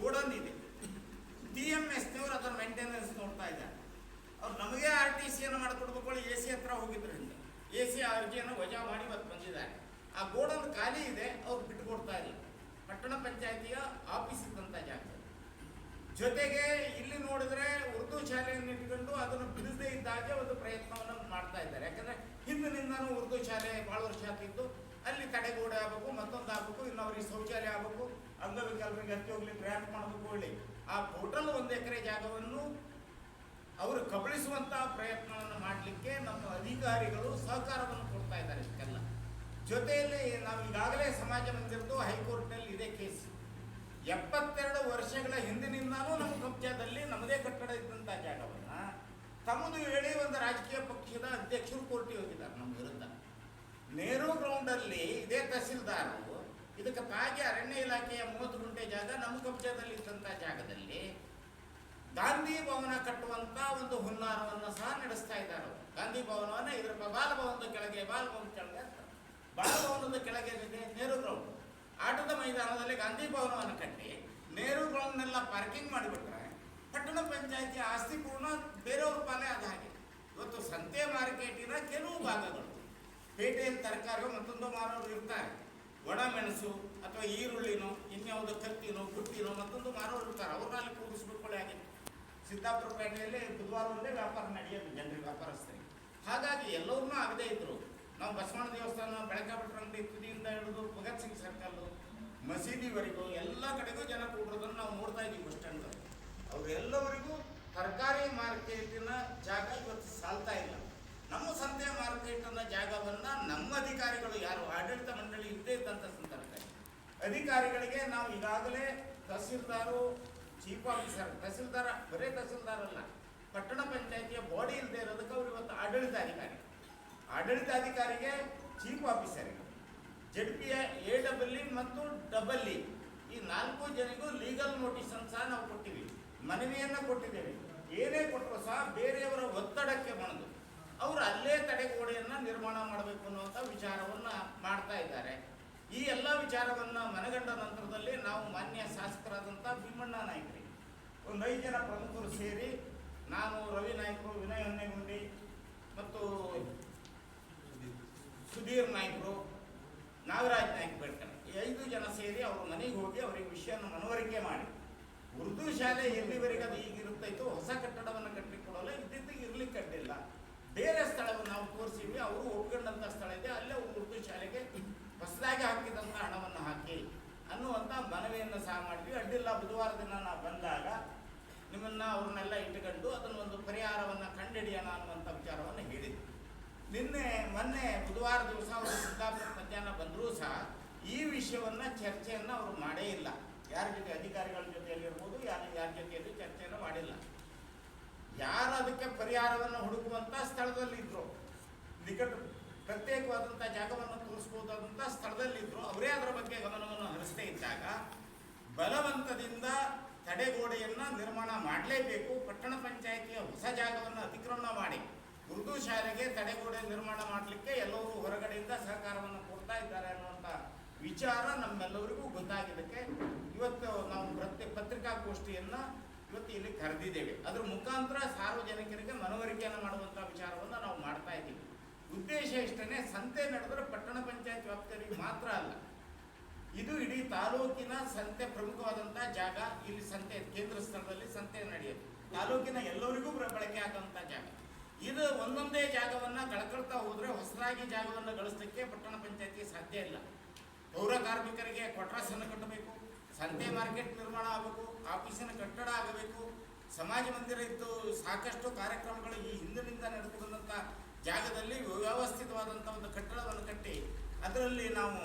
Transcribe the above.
Godown ಇದೆ. TMSನವರು ಅದರ maintenance ನೋಡ್ತಾ ಇದ್ದಾರೆ. ಅವ್ರು ನಮಗೆ RTCಯನ್ನು ಮಾಡಿಕೊಡ್ಬೇಕು AC ಹತ್ರ ಹೋಗಿದ್ರಿಂದ AC ಅರ್ಜಿಯನ್ನು ವಜಾ ಮಾಡಿ ಮತ್ತೆ ಬಂದಿದ್ದಾರೆ. ಆ ಗೋಡನ್ ಖಾಲಿ ಇದೆ, ಅವ್ರು ಬಿಟ್ಟುಕೊಡ್ತಾ ಇಲ್ಲ. ಪಟ್ಟಣ ಪಂಚಾಯಿತಿಯ ಆಫೀಸ್ ಇದ್ದಂಥ ಜಾಗ. ಜೊತೆಗೆ ಇಲ್ಲಿ ನೋಡಿದ್ರೆ ಉರ್ದು ಶಾಲೆಯನ್ನು ಇಟ್ಕೊಂಡು ಅದನ್ನು ಬಿಡಿಸದೇ ಇದ್ದಾಗೆ ಒಂದು ಪ್ರಯತ್ನವನ್ನು ಮಾಡ್ತಾ ಇದ್ದಾರೆ. ಯಾಕಂದರೆ ಹಿಂದಿನಿಂದನೂ ಉರ್ದು ಶಾಲೆ ಭಾಳ ವರ್ಷ ಆಗ್ತಿದ್ದು, ಅಲ್ಲಿ ತಡೆಗೋಡೆ ಆಗಬೇಕು, ಮತ್ತೊಂದು ಆಗಬೇಕು, ಇನ್ನು ಅವ್ರಿಗೆ ಶೌಚಾಲಯ ಆಗಬೇಕು, ಅಂಗವಿಕಲರಿಗೆ ಹತ್ತಿ ಹೋಗ್ಲಿಕ್ಕೆ ಗ್ರ್ಯಾಂಟ್ ಮಾಡಬೇಕು. ಹೇಳಿ ಆ ಟೋಟಲ್ 1 ಎಕರೆ ಜಾಗವನ್ನು ಅವರು ಕಬಳಿಸುವಂಥ ಪ್ರಯತ್ನವನ್ನು ಮಾಡಲಿಕ್ಕೆ ನಮ್ಮ ಅಧಿಕಾರಿಗಳು ಸಹಕಾರವನ್ನು ಕೊಡ್ತಾ ಇದ್ದಾರೆ. ಇದಕ್ಕೆಲ್ಲ ಜೊತೆಯಲ್ಲಿ ನಾವು ಈಗಾಗಲೇ ಸಮಾಜ ಮಂದಿರದ್ದು ಹೈಕೋರ್ಟ್ನಲ್ಲಿ ಇದೇ ಕೇಸ್. 72 ವರ್ಷಗಳ ಹಿಂದಿನಿಂದನೂ ನಮ್ಮ ಕಬ್ಜಾದಲ್ಲಿ ನಮ್ಮದೇ ಕಟ್ಟಡ ಇದ್ದಂಥ ಜಾಗವನ್ನು ತಮ್ಮದು ಹೇಳಿ ಒಂದು ರಾಜಕೀಯ ಪಕ್ಷದ ಅಧ್ಯಕ್ಷರು ಕೋರ್ಟಿಗೆ ಹೋಗಿದ್ದಾರೆ ನಮ್ಮ ವಿರುದ್ಧ. ನೆಹರು ಗ್ರೌಂಡಲ್ಲಿ ಇದೇ ತಹಸೀಲ್ದಾರರು ಇದಕ್ಕೆ ತಾಗಿ ಅರಣ್ಯ ಇಲಾಖೆಯ 30 ಗುಂಟೆ ಜಾಗ ನಮ್ಮ ಕಬ್ಜಾದಲ್ಲಿ ಇದ್ದಂಥ ಜಾಗದಲ್ಲಿ ಗಾಂಧಿ ಭವನ ಕಟ್ಟುವಂಥ ಒಂದು ಹುನ್ನಾರವನ್ನು ಸಹ ನಡೆಸ್ತಾ ಇದ್ದಾರೆ. ಗಾಂಧಿ ಭವನವನ್ನು ಇದರ ಬಾಲಭವನದ ಕೆಳಗೆ, ಬಾಲಭವನದ ಕೆಳಗೆ ಇದೆ ನೆಹರು ಗ್ರೌಂಡ್. ಆಟದ ಮೈದಾನದಲ್ಲಿ ಗಾಂಧಿ ಭವನವನ್ನು ಕಟ್ಟಿ ನೆಹರು ಗ್ರೌಂಡ್ನೆಲ್ಲ ಪಾರ್ಕಿಂಗ್ ಮಾಡಿಬಿಟ್ರೆ ಪಟ್ಟಣ ಪಂಚಾಯಿತಿ ಆಸ್ತಿ ಪೂರ್ಣ ಬೇರೆಯವ್ರ ಪಾಲೇ ಆದ ಹಾಗೆ. ಇವತ್ತು ಸಂತೆ ಮಾರ್ಕೆಟಿನ ಕೆಲವು ಭಾಗಗಳು ಪೇಟೆಯಲ್ಲಿ ತರಕಾರಿ ಮತ್ತೊಂದು ಮಾರೋರು ಇರ್ತಾರೆ, ಒಣಮೆಣಸು ಅಥವಾ ಈರುಳ್ಳಿನೋ ಇನ್ಯಾವುದೋ ಕತ್ತಿನೋ ಗುಟ್ಟಿನೋ ಮತ್ತೊಂದು ಮಾರೋರು ಇರ್ತಾರೆ. ಅವ್ರನ್ನ ಅಲ್ಲಿ ಕೂಡಿಸ್ಬಿಟ್ಕೊಳ್ಳಿ ಆಗಿತ್ತು. ಸಿದ್ದಾಪುರ ಪೇಟೆಯಲ್ಲಿ ಬುಧವಾರ ಒಂದೇ ವ್ಯಾಪಾರ ನಡೆಯೋದು ಜನರಿಗೆ, ವ್ಯಾಪಾರಸ್ಥರಿಗೆ. ಹಾಗಾಗಿ ಎಲ್ಲವನ್ನೂ ಆಗದೇ ಇದ್ರು. ನಾವು ಬಸವಣ್ಣ ದೇವಸ್ಥಾನ, ಬೆಳಕಾಪಟ್ಟಣ ಅಂಗಡಿ ತುದಿಯಿಂದ ಹಿಡಿದು ಭಗತ್ ಸಿಂಗ್ ಸರ್ಕಲ್ಲು, ಮಸೀದಿವರೆಗೂ ಎಲ್ಲ ಕಡೆಗೂ ಜನ ಕೂಡಿರೋದನ್ನು ನಾವು ನೋಡ್ತಾ ಇದ್ದೀವಿ. ಬಸ್ ಸ್ಟ್ಯಾಂಡ್ ಅವರೆಲ್ಲವರಿಗೂ ತರಕಾರಿ ಮಾರ್ಕೆಟಿನ ಜಾಗ ಇವತ್ತು ಸಾಲ್ತಾ ಇಲ್ಲ. ನಮ್ಮ ಸಂತೆ ಮಾರ್ಕೆಟಿನ ಜಾಗವನ್ನು ನಮ್ಮ ಅಧಿಕಾರಿಗಳು, ಯಾರು ಆಡಳಿತ ಮಂಡಳಿ ಇದ್ದೇ ಇದ್ದಂಥ ಸಂದರ್ಭದಲ್ಲಿ ಅಧಿಕಾರಿಗಳಿಗೆ ನಾವು ಈಗಾಗಲೇ ತಹಸೀಲ್ದಾರು, ಚೀಫ್ ಆಫೀಸರ್, ತಹಸೀಲ್ದಾರ ಬರೇ ತಹಸೀಲ್ದಾರ್ ಅಲ್ಲ, ಪಟ್ಟಣ ಪಂಚಾಯಿತಿಯ ಬಾಡಿ ಇಲ್ಲದೆ ಇರೋದಕ್ಕೆ ಅವರು ಇವತ್ತು ಆಡಳಿತಾಧಿಕಾರಿಗೆ, ಚೀಫ್ ಆಫೀಸರಿಗೆ, ZPA AEE ಮತ್ತು EE ಈ 4 ಜನಿಗೂ ಲೀಗಲ್ ನೋಟಿಸನ್ನು ಸಹ ನಾವು ಕೊಟ್ಟಿವಿ, ಮನವಿಯನ್ನು ಕೊಟ್ಟಿದ್ದೇವೆ. ಏನೇ ಕೊಟ್ಟರು ಸಹ ಬೇರೆಯವರ ಒತ್ತಡಕ್ಕೆ ಮಣಿದು ಅವರು ಅಲ್ಲೇ ತಡೆಗೋಡೆಯನ್ನು ನಿರ್ಮಾಣ ಮಾಡಬೇಕು ಅನ್ನುವಂಥ ವಿಚಾರವನ್ನು ಮಾಡ್ತಾ ಇದ್ದಾರೆ. ಈ ಎಲ್ಲ ವಿಚಾರವನ್ನು ಮನಗಂಡ ನಂತರದಲ್ಲಿ ನಾವು ಮಾನ್ಯ ಶಾಸಕರಾದಂಥ ಭೀಮಣ್ಣ ನಾಯ್ಕರಿಗೆ ಒಂದು 5 ಜನ ಪ್ರಮುಖರು ಸೇರಿ, ನಾನು, ರವಿ ನಾಯ್ಕರು, ವಿನಯ್ ಹೊನ್ನೆಗುಂಡಿ ಮತ್ತು ಸುಧೀರ್ ನಾಯ್ಕರು, ನಾಗರಾಜ್ ನಾಯ್ಕ ಬೇಡ್ಕರ್, ಈ 5 ಜನ ಸೇರಿ ಅವ್ರ ಮನೆಗೆ ಹೋಗಿ ಅವರಿಗೆ ವಿಷಯವನ್ನು ಮನವರಿಕೆ ಮಾಡಿ, ಉರ್ದು ಶಾಲೆ ಎಲ್ಲಿವರೆಗೆ ಅದು ಈಗಿರುತ್ತೈತೋ ಹೊಸ ಕಟ್ಟಡವನ್ನು ಕಟ್ಟಲಿಕ್ಕೆ ಕೊಡೋಲ್ಲ, ಇದ್ದಿದ್ದು ಇರ್ಲಿಕ್ಕೆ ಕಟ್ಟಿಲ್ಲ, ಬೇರೆ ಸ್ಥಳವನ್ನು ನಾವು ತೋರಿಸಿದ್ವಿ, ಅವರು ಒಪ್ಕೊಂಡಂಥ ಸ್ಥಳ ಇದೆ, ಅಲ್ಲೇ ಉರ್ದು ಶಾಲೆಗೆ ಹೊಸದಾಗಿ ಹಾಕಿದಂಥ ಹಣವನ್ನು ಹಾಕಿ ಅನ್ನುವಂಥ ಮನವಿಯನ್ನು ಸಹ ಮಾಡಿದ್ವಿ. ಅಡ್ಡಿಲ್ಲ, ಬುಧವಾರ ದಿನ ನಾವು ಬಂದಾಗ ನಿಮ್ಮನ್ನು ಅವ್ರನ್ನೆಲ್ಲ ಇಟ್ಟುಕೊಂಡು ಅದನ್ನು ಒಂದು ಪರಿಹಾರವನ್ನು ಕಂಡುಹಿಡಿಯೋಣ ಅನ್ನುವಂಥ ವಿಚಾರವನ್ನು ಹೇಳಿದ್ವಿ. ಮೊನ್ನೆ ಬುಧವಾರ ದಿವಸ ಅವರು ಸಿದ್ದಾಪುರ ಮಧ್ಯಾಹ್ನ ಬಂದರೂ ಸಹ ಈ ವಿಷಯವನ್ನು ಚರ್ಚೆಯನ್ನು ಅವರು ಮಾಡೇ ಇಲ್ಲ. ಯಾರ ಜೊತೆ, ಅಧಿಕಾರಿಗಳ ಜೊತೆಯಲ್ಲಿರ್ಬೋದು, ಯಾರ ಜೊತೆಯಲ್ಲಿ ಚರ್ಚೆಯನ್ನು ಮಾಡಿಲ್ಲ. ಯಾರು ಅದಕ್ಕೆ ಪರಿಹಾರವನ್ನು ಹುಡುಕುವಂಥ ಸ್ಥಳದಲ್ಲಿದ್ದರು, ಪ್ರತ್ಯೇಕವಾದಂಥ ಜಾಗವನ್ನು ತೋರಿಸ್ಬೋದಾದಂಥ ಸ್ಥಳದಲ್ಲಿದ್ದರು, ಅವರೇ ಅದರ ಬಗ್ಗೆ ಗಮನವನ್ನು ಹರಿಸದೇ ಇದ್ದಾಗ ಬಲವಂತದಿಂದ ತಡೆಗೋಡೆಯನ್ನು ನಿರ್ಮಾಣ ಮಾಡಲೇಬೇಕು, ಪಟ್ಟಣ ಪಂಚಾಯಿತಿಯ ಹೊಸ ಜಾಗವನ್ನು ಅತಿಕ್ರಮಣ ಮಾಡಿ ಉರ್ದು ಶಾಲೆಗೆ ತಡೆಗೋಡೆ ನಿರ್ಮಾಣ ಮಾಡಲಿಕ್ಕೆ ಎಲ್ಲರೂ ಹೊರಗಡೆಯಿಂದ ಸಹಕಾರವನ್ನು ಕೊಡ್ತಾ ಇದ್ದಾರೆ ಅನ್ನುವಂಥ ವಿಚಾರ ನಮ್ಮೆಲ್ಲರಿಗೂ ಗೊತ್ತಾಗಿದ್ದಕ್ಕೆ ಇವತ್ತು ನಾವು ಪತ್ರಿಕಾಗೋಷ್ಠಿಯನ್ನು ಇವತ್ತು ಇಲ್ಲಿ ಕರೆದಿದ್ದೇವೆ. ಅದರ ಮುಖಾಂತರ ಸಾರ್ವಜನಿಕರಿಗೆ ಮನವರಿಕೆಯನ್ನು ಮಾಡುವಂಥ ವಿಚಾರವನ್ನು ನಾವು ಮಾಡ್ತಾ ಇದ್ದೀವಿ. ಉದ್ದೇಶ ಇಷ್ಟೇ, ಸಂತೆ ನಡೆದರೆ ಪಟ್ಟಣ ಪಂಚಾಯತ್ ವ್ಯಾಪ್ತಿಯವರಿಗೆ ಮಾತ್ರ ಅಲ್ಲ, ಇದು ಇಡೀ ತಾಲೂಕಿನ ಸಂತೆ ಪ್ರಮುಖವಾದಂಥ ಜಾಗ. ಇಲ್ಲಿ ಸಂತೆ ಕೇಂದ್ರ ಸ್ಥಳದಲ್ಲಿ ಸಂತೆ ನಡೆಯುತ್ತೆ, ತಾಲೂಕಿನ ಎಲ್ಲರಿಗೂ ಬಳಕೆ ಆಗುವಂಥ ಜಾಗ. ಇದು ಒಂದೊಂದೇ ಜಾಗವನ್ನು ಕಳ್ಕೊಳ್ತಾ ಹೋದರೆ ಹೊಸದಾಗಿ ಜಾಗವನ್ನು ಗಳಿಸಲಿಕ್ಕೆ ಪಟ್ಟಣ ಪಂಚಾಯತಿಗೆ ಸಾಧ್ಯ ಇಲ್ಲ. ಪೌರ ಕಾರ್ಮಿಕರಿಗೆ ಕ್ವಾರ್ಟರ್ಸನ್ನು ಕಟ್ಟಬೇಕು, ಸಂತೆ ಮಾರ್ಕೆಟ್ ನಿರ್ಮಾಣ ಆಗಬೇಕು, ಆಫೀಸಿನ ಕಟ್ಟಡ ಆಗಬೇಕು, ಸಮಾಜ ಮಂದಿರ ಇತ್ತು, ಸಾಕಷ್ಟು ಕಾರ್ಯಕ್ರಮಗಳು ಈ ಹಿಂದಿನಿಂದ ನಡೆದು ಬಂದಂಥ ಜಾಗದಲ್ಲಿ ವ್ಯವಸ್ಥಿತವಾದಂಥ ಒಂದು ಕಟ್ಟಡವನ್ನು ಕಟ್ಟಿ ಅದರಲ್ಲಿ ನಾವು